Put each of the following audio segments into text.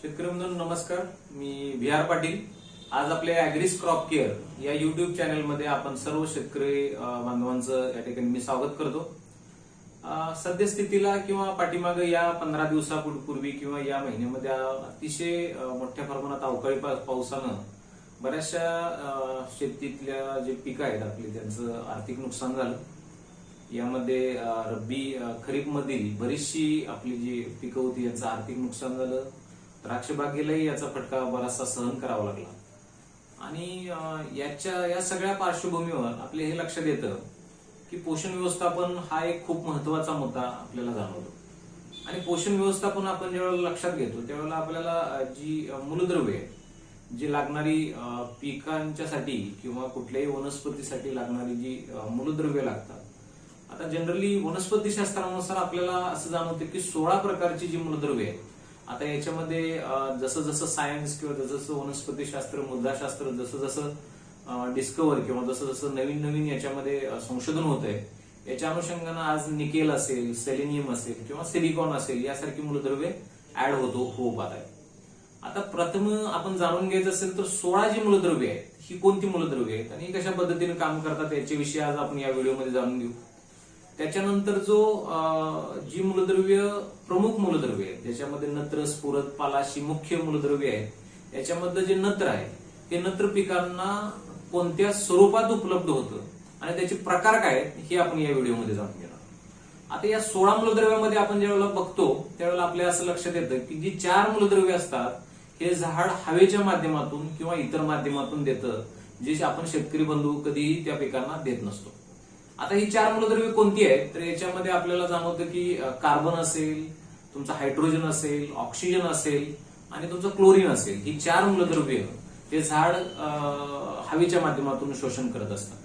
शेतकरी बंधूंनो नमस्कार. मी V R Patil. आज आपल्या ॲग्रीज क्रॉप केअर या युट्यूब चॅनलमध्ये आपण सर्व शेतकरी बांधवांचं या ठिकाणी मी स्वागत करतो. सद्यस्थितीला किंवा पाठीमागे या 15 दिवसापूर्वी किंवा या महिन्यामध्ये अतिशय मोठ्या प्रमाणात अवकाळी पावसानं बऱ्याचशा शेतीतल्या जे पिकं आहेत आपली त्यांचं आर्थिक नुकसान झालं. यामध्ये रब्बी खरीप मधील बरीचशी आपली जी पिकं होती यांचं आर्थिक नुकसान झालं. द्राक्ष बागेलाही याचा फटका बराचसा सहन करावा लागला. आणि या सगळ्या पार्श्वभूमीवर आपले हे लक्षात येतं की पोषण व्यवस्थापन हा एक खूप महत्वाचा मुद्दा आपल्याला जाणवतो. आणि पोषण व्यवस्थापन आपण ज्यावेळेला लक्षात घेतो त्यावेळेला आपल्याला जी मूलद्रव्ये आहेत, जी लागणारी पिकांच्यासाठी किंवा कुठल्याही वनस्पतीसाठी लागणारी जी मूलद्रव्ये लागतात. आता जनरली वनस्पती शास्त्रानुसार आपल्याला असं जाणवतं की 16 प्रकारची जी मूलद्रव्ये आहेत. आता याच्यामध्ये जसं जसं सायन्स किंवा जसं जसं वनस्पतीशास्त्र, मृदाशास्त्र जसं जसं डिस्कवर किंवा जसं जसं नवीन नवीन याच्यामध्ये संशोधन होत आहे, याच्या अनुषंगानं आज निकेल असेल, सेलेनियम असेल किंवा सिलिकॉन असेल यासारखी मूलद्रव्ये ऍड होऊ पाहत आहेत. आता प्रथम आपण जाणून घ्यायचं असेल तर 16 जी मूलद्रव्ये आहेत ही कोणती मूलद्रव्ये आहेत आणि कशा पद्धतीने काम करतात याच्याविषयी आज आपण या व्हिडिओमध्ये जाणून घेऊ. त्याच्यानंतर जी मूलद्रव्य प्रमुख मूलद्रव्य आहेत ज्याच्यामध्ये नत्र, स्फुरद, पालाशी मुख्य मूलद्रव्य आहेत, याच्यामधलं जे नत्र आहे हे नत्र पिकांना कोणत्या स्वरूपात उपलब्ध होतं आणि त्याचे प्रकार काय आहेत हे आपण या व्हिडिओमध्ये जाणून घेणार. आता या 16 मूलद्रव्यामध्ये आपण ज्यावेळेला बघतो त्यावेळेला आपल्या असं लक्षात येतं की जी 4 मूलद्रव्ये असतात हे झाड हवेच्या माध्यमातून किंवा इतर माध्यमातून देतं, जे आपण शेतकरी बंधू कधीही त्या पिकांना देत नसतो. आता ही 4 मूलद्रव्ये कोणती आहेत तर याच्यामध्ये आपल्याला जाणवतं की कार्बन असेल, तुमचा हायड्रोजन असेल, ऑक्सिजन असेल आणि तुमचं क्लोरीन असेल. ही 4 मूलद्रव्ये हे झाड हवेच्या माध्यमातून शोषण करत असतात.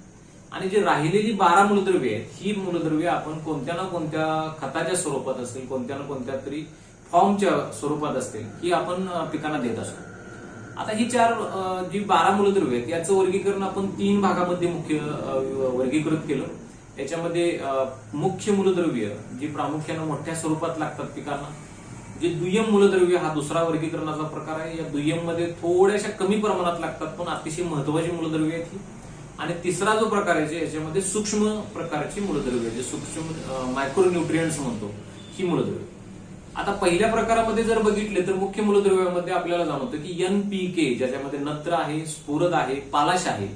आणि जी राहिलेली 12 मूलद्रव्ये आहेत ही मूलद्रव्ये आपण कोणत्या ना कोणत्या खताच्या स्वरूपात असेल, कोणत्या ना कोणत्या तरी फॉर्मच्या स्वरूपात असतील ही आपण पिकांना देत असतो. आता ही 4 जी 12 मूलद्रव्ये आहेत याचं वर्गीकरण आपण 3 भागामध्ये मुख्य वर्गीकृत केलं. याच्यामध्ये मुख्य मूलद्रव्य जी प्रामुख्यानं मोठ्या स्वरूपात लागतात पिकांना, जे दुय्यम मूलद्रव्य हा दुसरा वर्गीकरणाचा प्रकार आहे. या दुय्यम मध्ये थोड्याशा कमी प्रमाणात लागतात पण अतिशय महत्वाची मूलद्रव्य आहेत ही. आणि तिसरा जो प्रकार आहे याच्यामध्ये सूक्ष्म प्रकारची मूलद्रव्य, जे सूक्ष्म मायक्रोन्यूट्रिएंट्स म्हणतो ही मूलद्रव्य. आता पहिल्या प्रकारामध्ये जर बघितले तर मुख्य मूलद्रव्यामध्ये आपल्याला जाणवतं की NPK ज्याच्यामध्ये नत्र आहे, स्फुरद आहे, पालाश आहे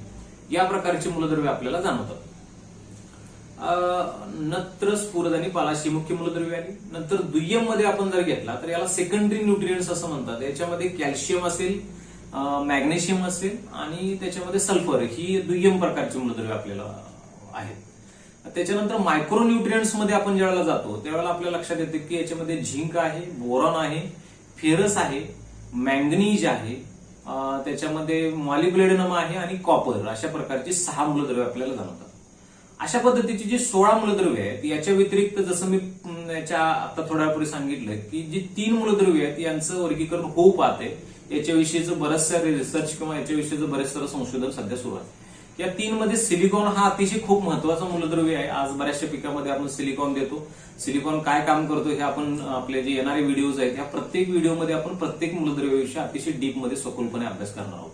या प्रकारची मूलद्रव्ये आपल्याला जाणवतात. नत्र, स्फुरद आणि पालाश ही मुख्य मूलद्रव्ये आली. नंतर दुय्यम मध्ये आपण जर घेतला तर याला सेकंडरी न्यूट्रिएंट्स असं म्हणतात. याच्यामध्ये कॅल्शियम असेल, मॅग्नेशियम असेल आणि त्याच्यामध्ये सल्फर ही दुय्यम प्रकारची मूलद्रव्ये आपल्याला आहेत. त्याच्यानंतर मायक्रोन्यूट्रिएंट्स मध्ये आपण ज्यावेळेला जातो त्यावेळेला आपल्या लक्षात येते की याच्यामध्ये झिंक आहे, बोरॉन आहे, फेरस आहे, मँगनीज आहे, त्याच्यामध्ये मॉलिब्डेनम आहे आणि कॉपर अशा प्रकारची 6 मूलद्रव्ये आपल्याला जाणवतात. अशा पद्धतीची जी 16 मूलद्रव्ये आहेत याच्या व्यतिरिक्त जसं मी याच्या आता थोड्यापूर्वी सांगितलं की जी 3 मूलद्रव्ये आहेत यांचं वर्गीकरण होऊ पाहते. याच्याविषयीचं बरंचसं रिसर्च किंवा याच्याविषयीचं बरेचसं संशोधन सध्या सुरू आहे. या 3 मध्ये सिलिकॉन हा अतिशय खूप महत्वाचा मूलद्रव्य आहे. आज बऱ्याचशा पिकामध्ये आपण सिलिकॉन देतो. सिलिकॉन काय काम करतो हे आपण आपले जे येणारे व्हिडिओज आहेत ह्या प्रत्येक व्हिडिओमध्ये आपण प्रत्येक मूलद्रव्याविषयी अतिशय डीप मध्ये सखोलपणे अभ्यास करणार आहोत.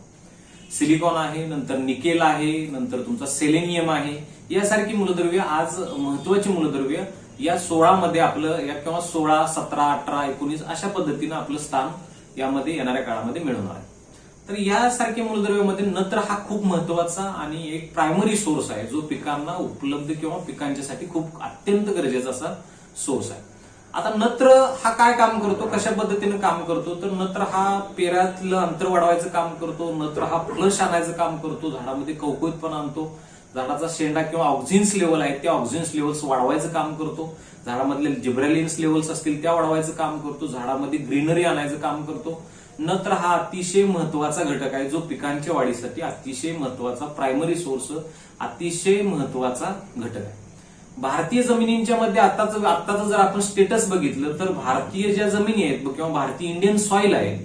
सिलिकॉन आहे, नंतर निकेल आहे, नंतर तुमचा सेलेनियम आहे, यासारखी मूलद्रव्य आज महत्वाची मूलद्रव्य या 16 मध्ये आपलं किंवा 16, 17, 18, 19 अशा पद्धतीनं आपलं स्थान यामध्ये येणाऱ्या काळामध्ये मिळवणार आहे. तर यासारख्या मूलद्रव्यामध्ये नत्र हा खूप महत्वाचा आणि एक प्रायमरी सोर्स आहे जो पिकांना उपलब्ध किंवा पिकांच्यासाठी खूप अत्यंत गरजेचा असा सोर्स आहे. आता नत्र हा काय काम करतो, कशा पद्धतीने काम करतो तर नत्र हा पेरातलं अंतर वाढवायचं काम करतो. नत्र हा फ्लश आणायचं काम करतो, झाडामध्ये कवकवीतपणा आणतो, झाडाचा शेंडा किंवा ऑक्झिन्स लेवल आहे त्या ऑक्झिन्स लेवल्स वाढवायचं काम करतो, झाडामधले जिब्रेलिन्स लेवल्स असतील त्या वाढवायचं काम करतो, झाडामध्ये ग्रीनरी आणायचं काम करतो. नत्र हा अतिशय महत्वाचा घटक आहे जो पिकांच्या वाढीसाठी अतिशय महत्वाचा प्रायमरी सोर्स, अतिशय महत्वाचा घटक आहे. भारतीय जमिनींच्या मध्ये आताच जर आपण स्टेटस बघितलं तर भारतीय ज्या जमिनी आहेत किंवा भारतीय इंडियन सॉइल आहे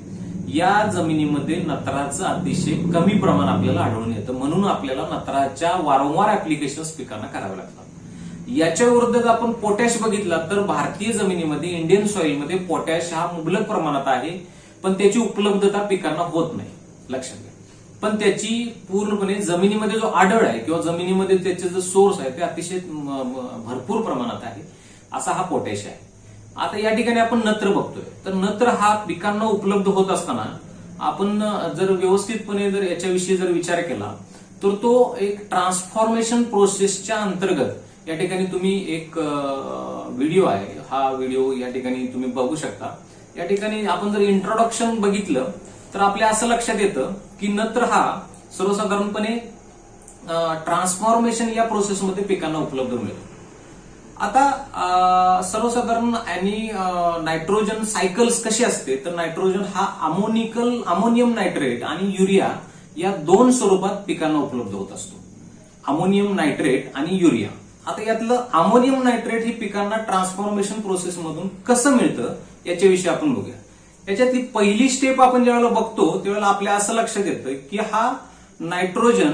या जमिनीमध्ये नत्राचं अतिशय कमी प्रमाण आपल्याला आढळून येतं. म्हणून आपल्याला नत्राच्या वारंवार ऍप्लिकेशन्स पिकांना करावे लागतात. याच्या विरुद्ध जर आपण पोटॅश बघितला तर भारतीय जमिनीमध्ये इंडियन सॉइलमध्ये पोटॅश हा मुबलक प्रमाणात आहे. पण त्याची उपलब्धता पिकांना होत नाही, लक्षात घ्या. पण त्याची पूर्णपणे जमिनीमध्ये जो आढळ आहे किंवा जमिनीमध्ये त्याचे जो सोर्स आहे ते अतिशय भरपूर प्रमाणात आहे, असा हा पोटॅश आहे. आता या ठिकाणी आपण नत्र बघतोय, तर नत्र हा पिकांना उपलब्ध होत असताना आपण जर व्यवस्थितपणे जर याच्याविषयी जर विचार केला तर तो एक ट्रान्सफॉर्मेशन प्रोसेसच्या अंतर्गत या ठिकाणी तुम्ही एक व्हिडिओ आहे, हा व्हिडिओ या ठिकाणी तुम्ही बघू शकता. या ठिकाणी आपण जर इंट्रोडक्शन बघितलं तर आपल्या असं लक्षात येतं की नत्र हा सर्वसाधारणपणे ट्रान्सफॉर्मेशन या प्रोसेसमध्ये पिकांना उपलब्ध मिळतो. आता सर्वसाधारण आणि नायट्रोजन सायकल्स कशी असते, तर नायट्रोजन हा अमोनियम नायट्रेट आणि युरिया या दोन स्वरूपात पिकांना उपलब्ध होत असतो. अमोनियम नायट्रेट आणि युरिया. आता यातलं अमोनियम नायट्रेट हे पिकांना ट्रान्सफॉर्मेशन प्रोसेस मधून कसं मिळतं याच्याविषयी आपण बघूया. याच्यातली पहिली स्टेप आपण ज्यावेळेला बघतो त्यावेळेला आपल्या असं लक्षात येतं की हा नायट्रोजन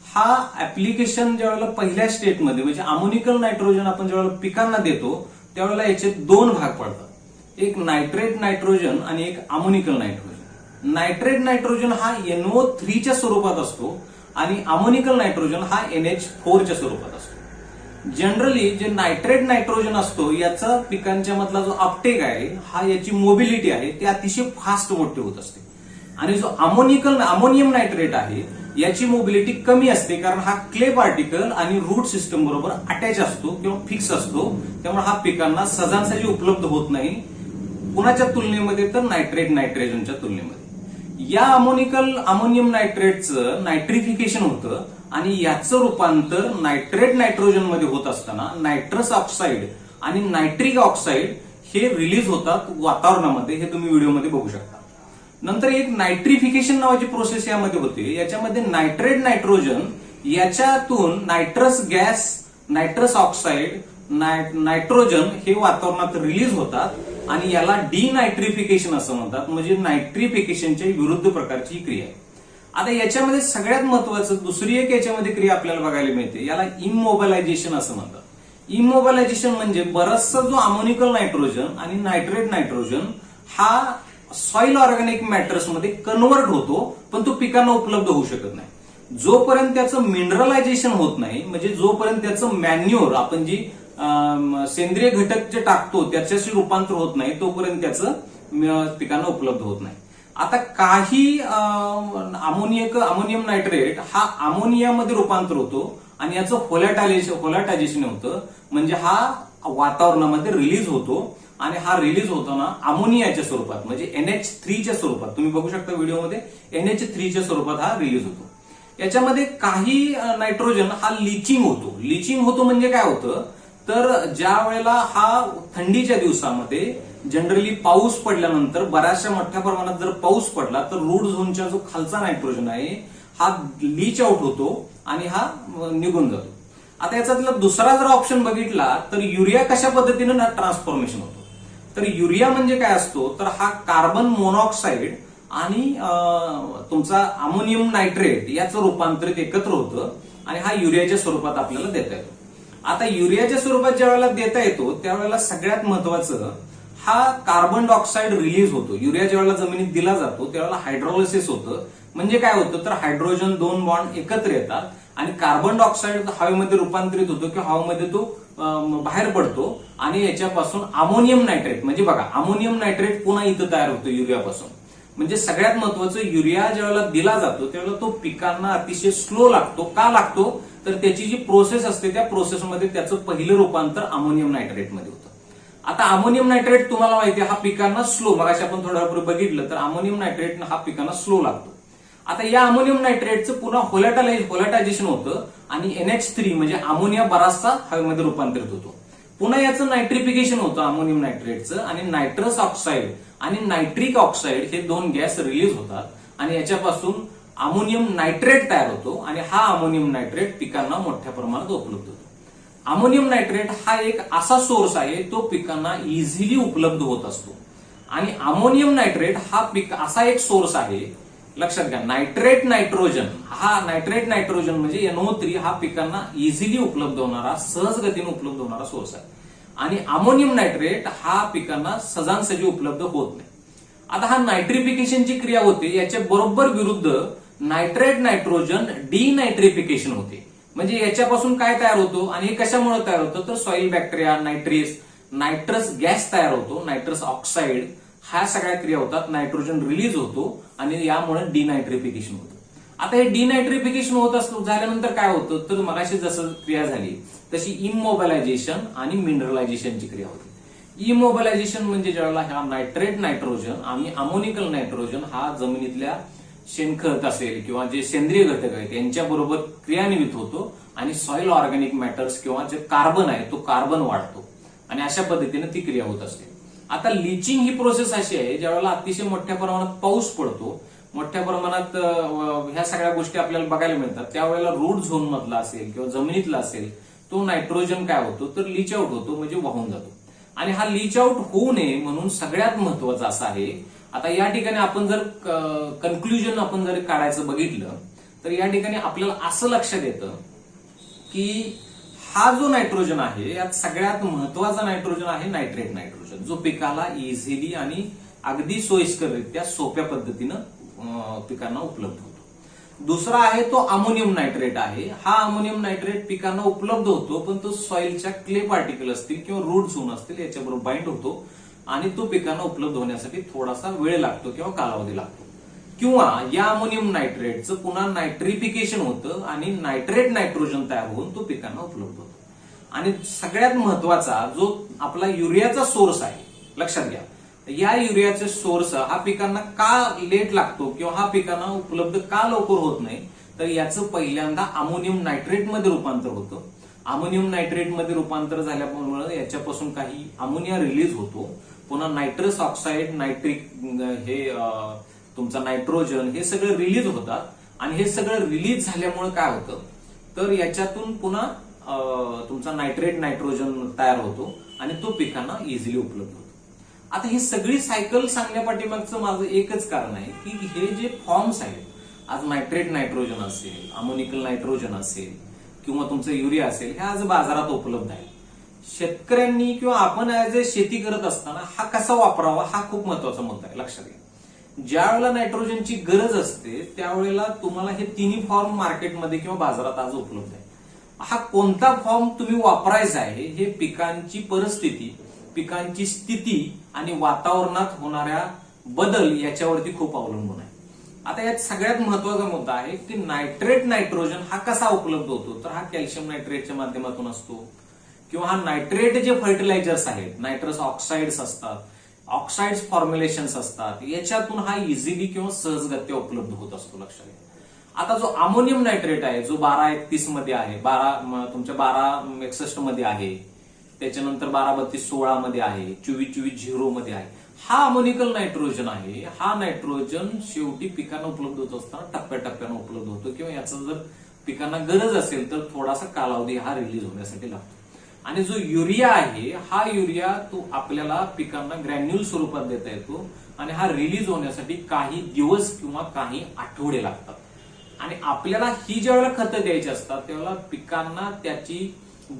हा ऍप्लिकेशन ज्यावेळेला पहिल्या स्टेटमध्ये म्हणजे अमोनिकल नायट्रोजन आपण ज्यावेळेला पिकांना देतो त्यावेळेला याचे दोन भाग पडतात, एक नायट्रेट नायट्रोजन आणि एक अमोनिकल नायट्रोजन. नायट्रेट नायट्रोजन हा NO3 च्या स्वरूपात असतो आणि अमोनिकल नायट्रोजन हा NH4 च्या स्वरूपात असतो. जनरली जे नायट्रेट नायट्रोजन असतो याचा पिकांच्या मधला जो अपटेक आहे, हा याची मोबिलिटी आहे ते अतिशय फास्ट मोठी होत असते. आणि जो अमोनियम नायट्रेट आहे याची मोबिलिटी कमी असते, कारण हा क्ले पार्टिकल आणि रूट सिस्टम बरोबर अटॅच असतो किंवा फिक्स असतो, त्यामुळे हा पिकांना सहजासहजी उपलब्ध होत नाही. कुणाच्या तुलनेमध्ये तर नायट्रेट नायट्रोजनच्या तुलनेमध्ये. या अमोनियम नायट्रेटचं नायट्रिफिकेशन होतं आणि याचं रूपांतर नायट्रेट नायट्रोजन मध्ये होत असताना नायट्रस ऑक्साईड आणि नायट्रिक ऑक्साईड हे रिलीज होतात वातावरणामध्ये, हे तुम्ही व्हिडिओमध्ये बघू शकता. नंतर एक नायट्रिफिकेशन नावाची प्रोसेस यामध्ये होते. याच्यामध्ये नायट्रेट नायट्रोजन याच्यातून nitrous gas, nitrous oxide, nitrogen हे वातावरणात रिलीज होतात आणि याला डिनायट्रिफिकेशन असं म्हणतात, म्हणजे नायट्रिफिकेशनच्या विरुद्ध प्रकारची ही क्रिया आहे. आता याच्यामध्ये सगळ्यात महत्वाचं दुसरी एक याच्यामध्ये क्रिया आपल्याला बघायला मिळते, याला इमोबिलायझेशन असं म्हणतात. इमोबिलायझेशन म्हणजे बराचसा जो अमोनिकल नायट्रोजन आणि नायट्रेट नायट्रोजन हा सॉइल ऑर्गॅनिक मॅटर्स मध्ये कन्वर्ट होतो, पण तो पिकांना उपलब्ध होऊ शकत नाही. जोपर्यंत त्याचं मिनरलायझेशन होत नाही, म्हणजे जोपर्यंत त्याचं मॅन्युअर आपण जी सेंद्रिय घटक जे टाकतो त्याच्याशी रूपांतर होत नाही, तोपर्यंत त्याचं पिकांना उपलब्ध होत नाही. आता काही अमोनियम नायट्रेट हा अमोनियामध्ये रूपांतर होतो आणि याचं व्होलॅटायझेशन होतं, म्हणजे हा वातावरणामध्ये रिलीज होतो आणि हा रिलीज होताना अमोनियाच्या स्वरूपात म्हणजे NH3 च्या स्वरूपात, तुम्ही बघू शकता व्हिडिओमध्ये NH3 च्या स्वरूपात हा रिलीज होतो. याच्यामध्ये काही नायट्रोजन हा लिचिंग होतो. लिचिंग होतो म्हणजे काय होतं, तर ज्या वेळेला हा थंडीच्या दिवसामध्ये जनरली पाऊस पडल्यानंतर बऱ्याचशा मोठ्या प्रमाणात जर पाऊस पडला तर रूट झोनच्या जो खालचा नायट्रोजन आहे हा लीच आउट होतो आणि हा निघून जातो. आता याच्यातला दुसरा जर ऑप्शन बघितला तर युरिया कशा पद्धतीनं ट्रान्सफॉर्मेशन होतो, तर युरिया म्हणजे काय असतो, तर हा कार्बन मोनॉक्साईड आणि तुमचा अमोनियम नायट्रेट याचं रूपांतरित एकत्र होतं आणि हा युरियाच्या स्वरूपात आपल्याला देता येतो. आता युरियाच्या स्वरूपात ज्या वेळेला देता येतो त्यावेळेला सगळ्यात महत्वाचं हा कार्बन डायऑक्साईड रिलीज होतो. युरिया ज्या वेळेला जमिनीत दिला जातो त्यावेळेला हायड्रोलिसिस होतं, म्हणजे काय होतं, तर हायड्रोजन दोन बॉन्ड एकत्र येतात आणि कार्बन डायऑक्साईड हवेमध्ये रूपांतरित होतो किंवा हवेमध्ये तो बाहेर पडतो आणि याच्यापासून अमोनियम नायट्रेट म्हणजे बघा अमोनियम नायट्रेट पुन्हा इथं तयार होतो युरियापासून. म्हणजे सगळ्यात महत्वाचं युरिया ज्यावेळेला दिला जातो त्यावेळेला तो पिकांना अतिशय स्लो लागतो. का लागतो, तर त्याची जी प्रोसेस असते त्या प्रोसेसमध्ये त्याचं पहिलं रूपांतर अमोनियम नायट्रेटमध्ये होतं. आता अमोनियम नायट्रेट तुम्हाला माहिती आहे हा पिकांना स्लो, मगाशी आपण थोड्या वेळ बघितलं तर अमोनियम नायट्रेट हा पिकांना स्लो लागतो. आता या अमोनियम नायट्रेटचं पुन्हा व्होलॅटायझेशन होतं आणि NH3 म्हणजे अमोनिया बराचसा हवेमध्ये रूपांतरित होतो. पुन्हा याचं नायट्रिफिकेशन होतं अमोनियम नायट्रेटचं आणि नायट्रस ऑक्साईड आणि नायट्रिक ऑक्साईड हे दोन गॅस रिलीज होतात आणि याच्यापासून अमोनियम नायट्रेट तयार होतो आणि हा अमोनियम नायट्रेट पिकांना मोठ्या प्रमाणात उपलब्ध होतो. अमोनियम नायट्रेट हा एक असा सोर्स आहे तो पिकांना इझिली उपलब्ध होत असतो आणि अमोनियम नायट्रेट हा असा एक सोर्स आहे, लक्षात घ्या, नायट्रेट नायट्रोजन म्हणजे NO3 हा पिकांना इझिली उपलब्ध होणारा, सहज गतीने उपलब्ध होणारा सोर्स आहे आणि अमोनियम नायट्रेट हा पिकांना सहजासहजी उपलब्ध होत नाही. आता हा नायट्रिफिकेशनची क्रिया होते, याच्या बरोबर विरुद्ध नायट्रेट नायट्रोजन डिनायट्रिफिकेशन होते. म्हणजे याच्यापासून काय तयार होतो आणि हे कशामुळे तयार होतं, तर सॉइल बॅक्टेरिया, नायट्रस गॅस तयार होतो, नायट्रस ऑक्साईड, ह्या सगळ्या क्रिया होतात, नायट्रोजन रिलीज होतो आणि यामुळे डिनायट्रिफिकेशन होतं. आता हे डिनायट्रिफिकेशन होत झाल्यानंतर काय होतं, तर मगाशी जसं क्रिया झाली तशी इमोबिलायझेशन आणि मिनरलायझेशनची क्रिया होती. इमोबिलायझेशन म्हणजे ज्यावेळेला हा नायट्रेट नायट्रोजन आणि अमोनिकल नायट्रोजन हा जमिनीतल्या शेणखत असेल किंवा जे सेंद्रिय घटक आहेत यांच्याबरोबर क्रियान्वित होतो आणि सॉइल ऑर्गॅनिक मॅटर्स किंवा जे कार्बन आहे तो कार्बन वाढतो आणि अशा पद्धतीने ती क्रिया होत असते. आता लिचिंग ही प्रोसेस अशी आहे ज्यावेळेला अतिशय मोठ्या प्रमाणात पाऊस पडतो, मोठ्या प्रमाणात ह्या सगळ्या गोष्टी आपल्याला बघायला मिळतात, त्यावेळेला रूट झोन मधला असेल किंवा जमिनीतला असेल तो नायट्रोजन काय होतो, तर लीच आउट होतो, म्हणजे वाहून जातो. आणि हा लीच आउट होऊ नये म्हणून सगळ्यात महत्वाचं असं आहे. आता या ठिकाणी आपण जर कन्क्लुजन आपण जर काढायचं बघितलं तर या ठिकाणी आपल्याला असं लक्षात येतं की हा जो नायट्रोजन आहे यात सगळ्यात महत्वाचा नायट्रोजन आहे नायट्रेट नायट्रोजन, जो पिकाला इझिली आणि अगदी सोयीस्कररित्या सोप्या पद्धतीनं पिकांना उपलब्ध होतो. दुसरा आहे तो अमोनियम नायट्रेट आहे. हा अमोनियम नायट्रेट पिकांना उपलब्ध होतो पण तो सॉइलच्या क्ले पार्टिकल असतील किंवा रूट झोन असतील याच्याबरोबर बाइंड होतो आणि तो पिकांना उपलब्ध होण्यासाठी थोडासा वेळ लागतो किंवा कालावधी लागतो. किंवा या अमोनियम नायट्रेटचं पुन्हा नायट्रिफिकेशन होतं आणि नायट्रेट नायट्रोजन तयार होऊन तो पिकांना उपलब्ध होतो. आणि सगळ्यात महत्वाचा जो आपला युरियाचा सोर्स आहे, लक्षात घ्या, या युरियाचा सोर्स हा पिकांना का लेट लागतो किंवा हा पिकांना उपलब्ध का लवकर होत नाही, तर याचं पहिल्यांदा अमोनियम नायट्रेट मध्ये रूपांतर होतं. अमोनियम नायट्रेट मध्ये रूपांतर झाल्यामुळे याच्यापासून काही अमोनिया रिलीज होतो, पुन्हा नायट्रस ऑक्साईड, नायट्रिक, हे तुमचा नायट्रोजन, हे सगळं रिलीज होतात आणि हे सगळं रिलीज झाल्यामुळे काय होतं, तर याच्यातून पुन्हा तुमचा नायट्रेट नायट्रोजन तयार होतो आणि तो पिकांना इझिली उपलब्ध होतो. आता ही सगळी सायकल सांगण्यापाठीमागचं माझं एकच कारण आहे की हे जे फॉर्म्स आहेत, आज नायट्रेट नायट्रोजन असेल, अमोनिकल नायट्रोजन असेल किंवा तुमचं युरिया असेल, हे आज बाजारात उपलब्ध आहे. शेतकऱ्यांनी किंवा आपण ऍज ए शेती करत असताना हा कसा वापरावा हा खूप महत्वाचा मुद्दा आहे. लक्षात घ्या, ज्या वेळेला नायट्रोजनची गरज असते त्यावेळेला तुम्हाला हे तिन्ही फॉर्म मार्केटमध्ये किंवा बाजारात आज उपलब्ध आहे. हा कोणता फॉर्म तुम्ही वापरायचा आहे हे पिकांची परिस्थिती, पिकांची स्थिती आणि वातावरणात होणाऱ्या बदल याच्यावरती खूप अवलंबून आहे. आता यात सगळ्यात महत्वाचा मुद्दा आहे की नायट्रेट नायट्रोजन हा कसा उपलब्ध होतो, तर हा कॅल्शियम नायट्रेटच्या माध्यमातून असतो किंवा हा नायट्रेट जे फर्टिलायझर्स आहेत, नायट्रस ऑक्साइड्स असतात, ऑक्साइड्स फॉर्म्युलेशन्स असतात, याच्यातून हा इझिली किंवा सहजगत्या उपलब्ध होत असतो. लक्षात घ्या. आता जो अमोनियम नायट्रेट आहे जो 1231 मध्ये आहे, 1261 मध्ये आहे, त्याच्यानंतर 1232-16 मध्ये आहे, 24-24-0 मध्ये आहे, हा अमोनिकल नायट्रोजन आहे. हा नायट्रोजन शेवटी पिकांना उपलब्ध होत असताना टप्प्याटप्प्यानं उपलब्ध होतो किंवा याचा जर पिकांना गरज असेल तर थोडासा कालावधी हा रिलीज होण्यासाठी लागतो. आणि जो युरिया आहे हा युरिया तो आपल्याला पिकांना ग्रॅन्युल स्वरूपात देता येतो आणि हा रिलीज होण्यासाठी काही दिवस किंवा काही आठवडे लागतात. आणि आपल्याला ही ज्या वेळेला खतं द्यायची असतात त्यावेळेला पिकांना त्याची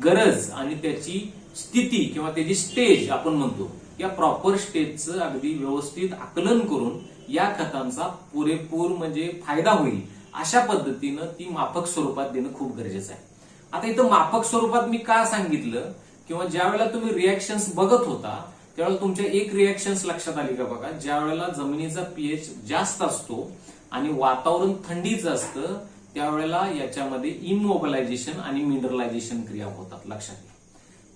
गरज आणि त्याची स्थिती किंवा त्याची स्टेज आपण म्हणतो या प्रॉपर स्टेजचं अगदी व्यवस्थित आकलन करून या खतांचा पुरेपूर म्हणजे फायदा होईल अशा पद्धतीनं ती माफक स्वरूपात देणं खूप गरजेचं आहे. आता इथं माफक स्वरूपात मी का सांगितलं किंवा ज्या वेळेला तुम्ही रिॲक्शन्स बघत होता त्यावेळेला तुमच्या एक रिॲक्शन्स लक्षात आली का बघा, ज्या वेळेला जमिनीचा पीएच जास्त असतो आणि वातावरण थंडीचं असतं त्यावेळेला याच्यामध्ये इमोबिलायझेशन आणि मिनरलायझेशन क्रिया होतात. लक्षात घ्या.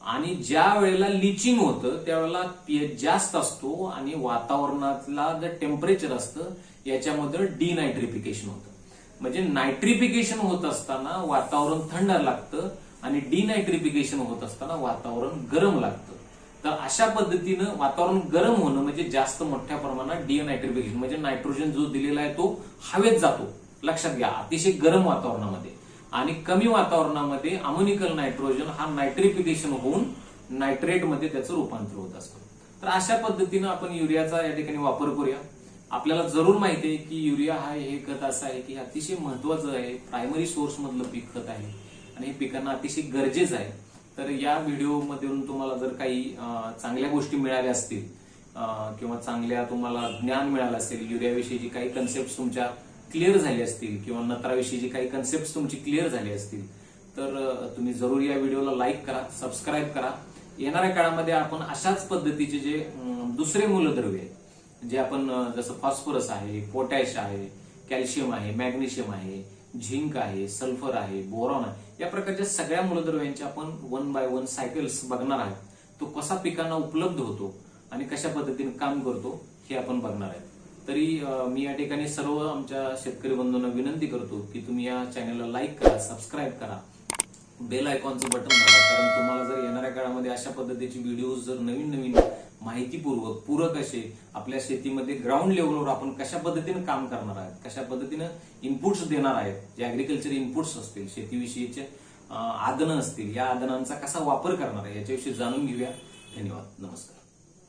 आणि ज्या वेळेला लिचिंग होतं त्यावेळेला पीएच जास्त असतो आणि वातावरणातला जे टेम्परेचर असतं याच्यामध्ये डिनायट्रिफिकेशन होतं. म्हणजे नायट्रिफिकेशन होत असताना वातावरण थंड लागतं आणि डिनायट्रिफिकेशन होत असताना वातावरण गरम लागतं. तर अशा पद्धतीनं वातावरण गरम होणं म्हणजे जास्त मोठ्या प्रमाणात डिनायट्रिफिकेशन म्हणजे नायट्रोजन जो दिलेला आहे तो हवेत जातो. लक्षात घ्या, अतिशय गरम वातावरणामध्ये आणि कमी वातावरणामध्ये अमोनिकल नायट्रोजन हा नायट्रिफिकेशन होऊन नायट्रेटमध्ये त्याचं रूपांतर होत असतं. तर अशा पद्धतीनं आपण युरियाचा या ठिकाणी वापर करूया. आपल्याला जरूर माहिती आहे की युरिया हा हे खत असं आहे की अतिशय महत्वाचं आहे, प्रायमरी सोर्स मधलं पीक खत आहे आणि हे पिकांना अतिशय गरजेचं आहे. तर या व्हिडिओमधून तुम्हाला जर काही चांगल्या गोष्टी मिळाल्या असतील किंवा चांगल्या तुम्हाला ज्ञान मिळालं असेल, युरियाविषयीची काही कन्सेप्ट तुमच्या क्लिअर झाली असतील किंवा नत्राविषयीची काही कन्सेप्ट तुमची क्लिअर झाली असतील तर तुम्ही जरूर या व्हिडिओला लाईक करा, सबस्क्राईब करा. येणाऱ्या काळामध्ये आपण अशाच पद्धतीचे जे दुसरे मूलद्रव्य आहेत, जे आपण जसं फॉस्फरस आहे, पोटॅश आहे, कॅल्शियम आहे, मॅग्नेशियम आहे, झिंक आहे, सल्फर आहे, बोरॉन आहे, या प्रकारच्या सगळ्या मूलद्रव्यांचे आपण 1 बाय 1 सायकल्स बघणार आहोत. तो कसा पिकांना उपलब्ध होतो आणि कशा पद्धतीने काम करतो हे आपण बघणार आहे. तरी मी या ठिकाणी सर्व आमच्या शेतकरी बंधूंना विनंती करतो की तुम्ही या चॅनलला लाईक करा, सबस्क्राईब करा, बेल आयकॉनचं बटन दाबा. कारण तुम्हाला जर येणाऱ्या काळामध्ये अशा पद्धतीचे व्हिडिओज जर नवीन नवीन माहितीपूर्वक पूरक असे आपल्या शेतीमध्ये ग्राउंड लेवलवर आपण कशा पद्धतीने काम करणार आहोत, कशा पद्धतीने इनपुट्स देणार आहेत, जे अॅग्रिकल्चर इनपुट्स असतील, शेतीविषयीचे आदनं असतील, या आदनांचा कसा वापर करणार आहे याच्याविषयी जाणून घेऊया. धन्यवाद. नमस्कार.